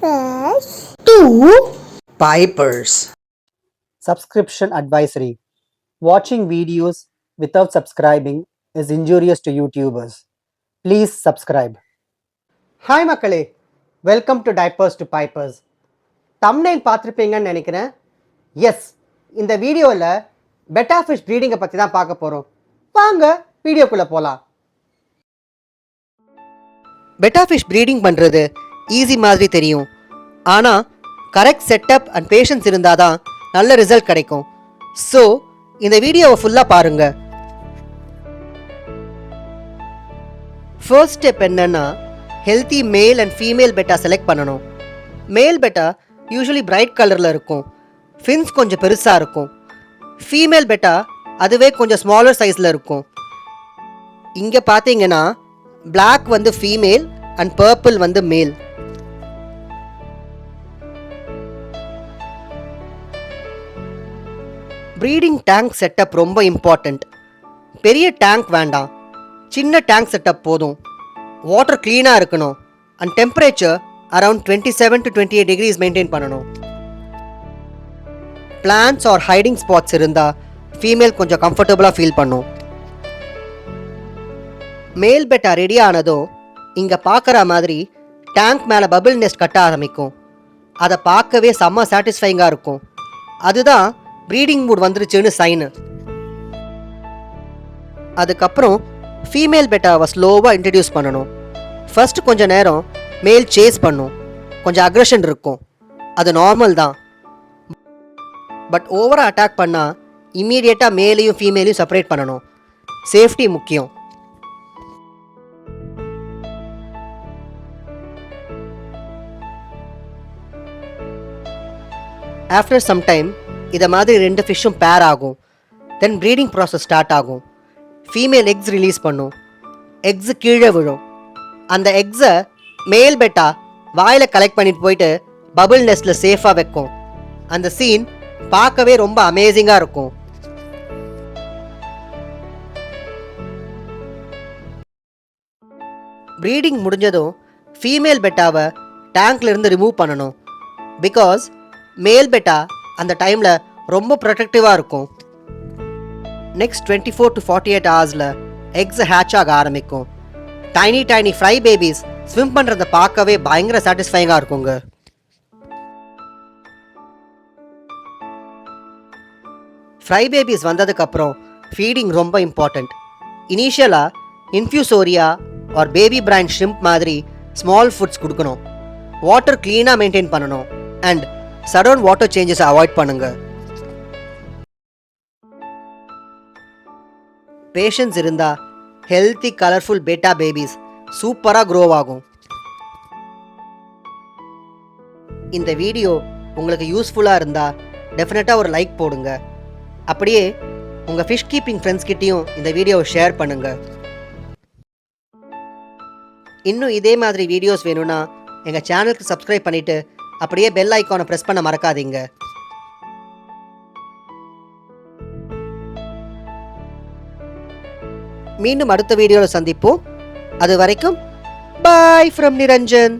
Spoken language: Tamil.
Pipers. 2 Pipers. Subscription advisory. Watching videos without subscribing is injurious to YouTubers. Please subscribe. Hi மக்களே, welcome to diapers to pipers. Thumbnail பார்த்துருப்பீங்கன்னு நினைக்கிறேன். எஸ், இந்த வீடியோவில் பெட்டா ஃபிஷ் ப்ரீடிங்கை பற்றி தான் பார்க்க போகிறோம். வாங்க வீடியோக்குள்ளே போகலாம். பெட்டா ஃபிஷ் ப்ரீடிங் பண்ணுறது ஈஸி மாதிரி தெரியும், ஆனால் கரெக்ட் செட்டப் அண்ட் பேஷன்ஸ் இருந்தால் தான் நல்ல ரிசல்ட் கிடைக்கும். ஸோ இந்த வீடியோவை ஃபுல்லாக பாருங்கள். ஃபர்ஸ்ட் ஸ்டெப் என்னன்னா, healthy male and female betta select பண்ணணும். மேல் பெட்டா யூஸ்வலி பிரைட் கலரில் இருக்கும், ஃபின்ஸ் கொஞ்சம் பெருசாக இருக்கும். ஃபீமேல் பெட்டா அதுவே கொஞ்சம் ஸ்மாலர் சைஸில் இருக்கும். இங்கே பார்த்தீங்கன்னா பிளாக் வந்து ஃபீமேல் அண்ட் பர்பிள் வந்து மேல். ப்ரீடிங் டேங்க் செட்டப் ரொம்ப இம்பார்ட்டண்ட். பெரிய டேங்க் வேண்டாம், சின்ன டேங்க் செட்டப் போதும். வாட்டர் க்ளீனாக இருக்கணும் and temperature around 27 to 28 degrees maintain பண்ணணும். பிளான்ட்ஸ் ஆர் ஹைடிங் ஸ்பாட்ஸ் இருந்தால் ஃபீமேல் கொஞ்சம் கம்ஃபர்டபுளாக ஃபீல் பண்ணும். மேல் பெட்டா ரெடி ஆனதும் இங்கே பார்க்குற மாதிரி டேங்க் மேலே பபிள் நெஸ்ட் கட்ட ஆரம்பிக்கும். அதை பார்க்கவே செம்ம சாட்டிஸ்ஃபைங்காக இருக்கும். அதுதான் ப்ரீடிங் மூட் வந்துருச்சுன்னு சைனு. அதுக்கப்புறம் ஃபீமேல் பெட்டாவை ஸ்லோவாக இன்ட்ரடியூஸ் பண்ணணும். ஃபர்ஸ்ட் கொஞ்சம் நேரம் மேல் சேஸ் பண்ணும், கொஞ்சம் அக்ரெஷன் இருக்கும், அது நார்மல் தான். பட் ஓவராக அட்டாக் பண்ணால் இம்மீடியட்டாக மேலையும் ஃபீமேலையும் செப்பரேட் பண்ணணும். சேஃப்டி முக்கியம். ஆஃப்டர் சம் டைம் இதை மாதிரி ரெண்டு ஃபிஷ்ஷும் பேர் ஆகும். தென் ப்ரீடிங் ப்ராசஸ் ஸ்டார்ட் ஆகும். ஃபீமேல் எக்ஸ் ரிலீஸ் பண்ணும், எக்ஸு கீழே விழும். அந்த எக்ஸை மேல் பெட்டா வாயில் கலெக்ட் பண்ணிட்டு போயிட்டு பபிள் நெஸ்ட்டில் சேஃபாக வைக்கும். அந்த சீன் பார்க்கவே ரொம்ப அமேசிங்காக இருக்கும். ப்ரீடிங் முடிஞ்சதும் ஃபீமேல் பெட்டாவை டேங்க்லேருந்து ரிமூவ் பண்ணணும். பிகாஸ் மேல் பெட்டா அந்த டைமில் ரொம்ப ப்ரொடெக்டிவாக இருக்கும். நெக்ஸ்ட் 24 to 48 ஹவர்ஸில் எக்ஸ் ஹேட்ச் ஆக ஆரம்பிக்கும். டைனி ஃப்ரை பேபிஸ் ஸ்விம் பண்ணுறதை பார்க்கவே பயங்கர சாட்டிஸ்ஃபைங்காக இருக்குங்க. ஃப்ரை பேபிஸ் வந்ததுக்கப்புறம் ஃபீடிங் ரொம்ப இம்பார்ட்டண்ட். இனிஷியலாக இன்ஃப்யூசோரியா ஆர் பேபி பிரைன் ஷ்ரிம்ப் மாதிரி ஸ்மால் ஃபுட்ஸ் கொடுக்கணும். வாட்டர் க்ளீனாக மெயின்டைன் பண்ணணும் அண்ட் சடன் வாட்டர் சேஞ்சஸை அவாய்ட் பண்ணுங்க. பேஷன்ஸ் இருந்தால் ஹெல்த்தி கலர்ஃபுல் பெட்டா பேபிஸ் சூப்பராக க்ரோ ஆகும். இந்த வீடியோ உங்களுக்கு யூஸ்ஃபுல்லாக இருந்தால் டெஃபினட்டாக ஒரு லைக் போடுங்க. அப்படியே உங்கள் ஃபிஷ் கீப்பிங் ஃப்ரெண்ட்ஸ் கிட்டேயும் இந்த வீடியோவை ஷேர் பண்ணுங்க. இன்னும் இதே மாதிரி வீடியோஸ் வேணும்னா எங்கள் சேனலுக்கு சப்ஸ்கிரைப் பண்ணிவிட்டு அப்படியே பெல் ஐக்கானை ப்ரெஸ் பண்ண மறக்காதீங்க. மீண்டும் அடுத்த வீடியோவில் சந்திப்போம். அது வரைக்கும் பாய் ஃப்ரம் நிரஞ்சன்.